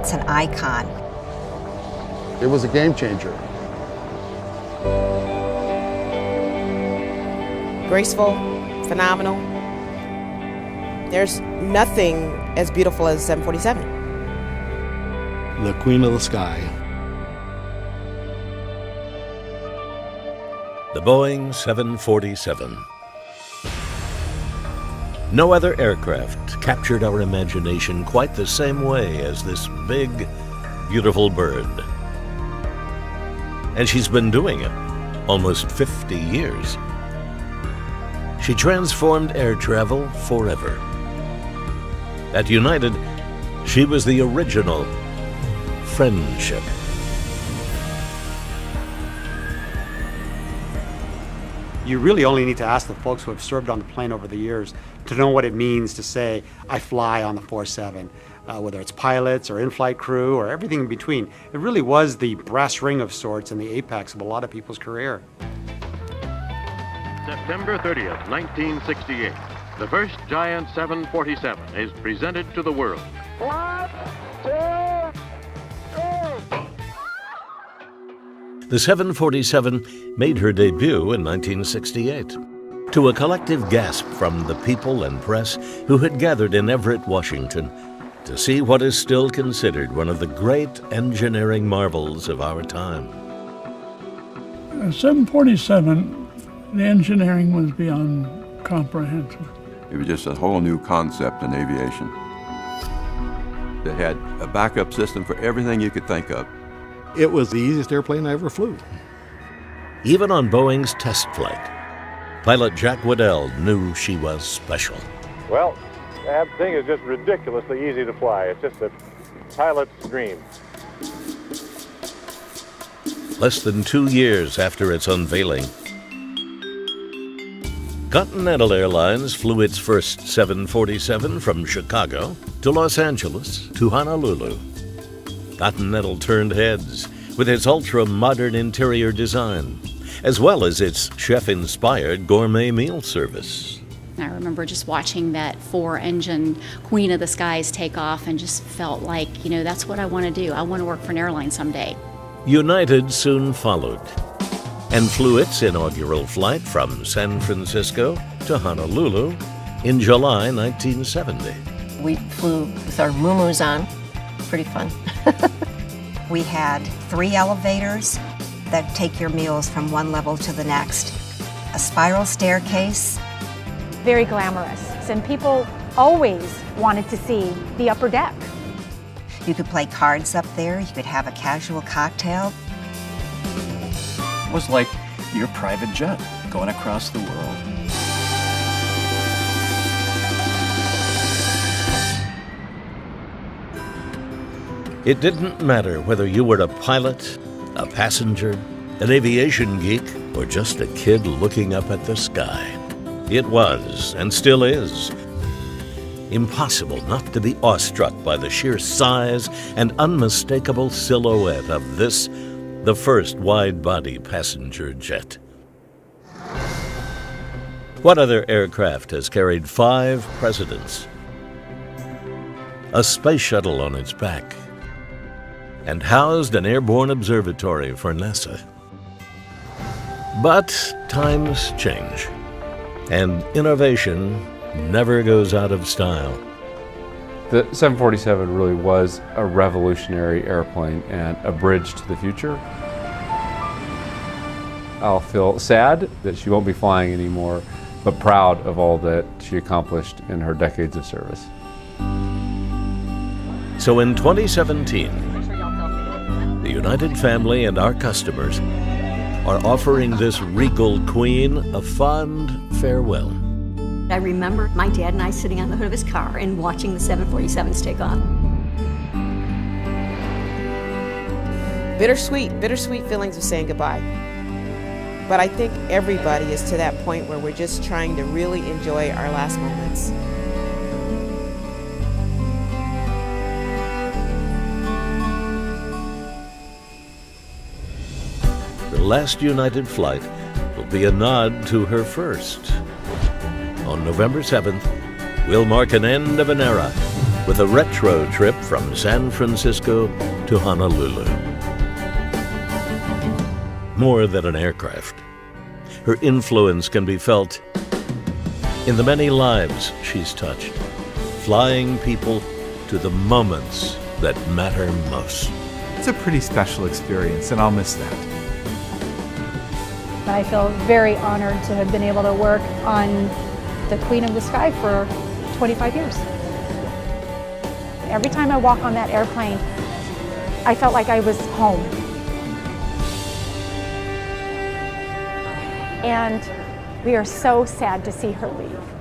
it's an icon. It was a game changer. Graceful, phenomenal. There's nothing as beautiful as 747. The Queen of the Sky. The Boeing 747. No other aircraft captured our imagination quite the same way as this big, beautiful bird. And she's been doing it almost 50 years. She transformed air travel forever. At United, she was the original friendship. You really only need to ask the folks who have served on the plane over the years to know what it means to say, I fly on the 47, whether it's pilots or in-flight crew or everything in between. It really was the brass ring of sorts and the apex of a lot of people's career. September 30th, 1968. The first giant 747 is presented to the world. 1, 2, 3. The 747 made her debut in 1968, to a collective gasp from the people and press who had gathered in Everett, Washington, to see what is still considered one of the great engineering marvels of our time. 747, the engineering was beyond comprehension. It was just a whole new concept in aviation. It had a backup system for everything you could think of. It was the easiest airplane I ever flew. Even on Boeing's test flight, pilot Jack Waddell knew she was special. Well, that thing is just ridiculously easy to fly. It's just a pilot's dream. Less than 2 years after its unveiling, Continental Airlines flew its first 747 from Chicago to Los Angeles to Honolulu. Continental turned heads with its ultra-modern interior design, as well as its chef-inspired gourmet meal service. I remember just watching that 4-engine Queen of the Skies take off and just felt like, that's what I want to do. I want to work for an airline someday. United soon followed and flew its inaugural flight from San Francisco to Honolulu in July 1970. We flew with our muumuus on. Pretty fun. We had 3 elevators that take your meals from one level to the next, a spiral staircase. Very glamorous, and people always wanted to see the upper deck. You could play cards up there, you could have a casual cocktail. It was like your private jet going across the world. It didn't matter whether you were a pilot, a passenger, an aviation geek, or just a kid looking up at the sky. It was, and still is, impossible not to be awestruck by the sheer size and unmistakable silhouette of this, the first wide-body passenger jet. What other aircraft has carried 5 presidents, a space shuttle on its back, and housed an airborne observatory for NASA? But times change, and innovation never goes out of style. The 747 really was a revolutionary airplane and a bridge to the future. I'll feel sad that she won't be flying anymore, but proud of all that she accomplished in her decades of service. So in 2017, the United family and our customers are offering this regal queen a fond farewell. I remember my dad and I sitting on the hood of his car and watching the 747s take off. Bittersweet feelings of saying goodbye. But I think everybody is to that point where we're just trying to really enjoy our last moments. The last United flight will be a nod to her first. On November 7th, we'll mark an end of an era with a retro trip from San Francisco to Honolulu. More than an aircraft, her influence can be felt in the many lives she's touched, flying people to the moments that matter most. It's a pretty special experience, and I'll miss that. I feel very honored to have been able to work on the Queen of the Sky for 25 years. Every time I walk on that airplane, I felt like I was home. And we are so sad to see her leave.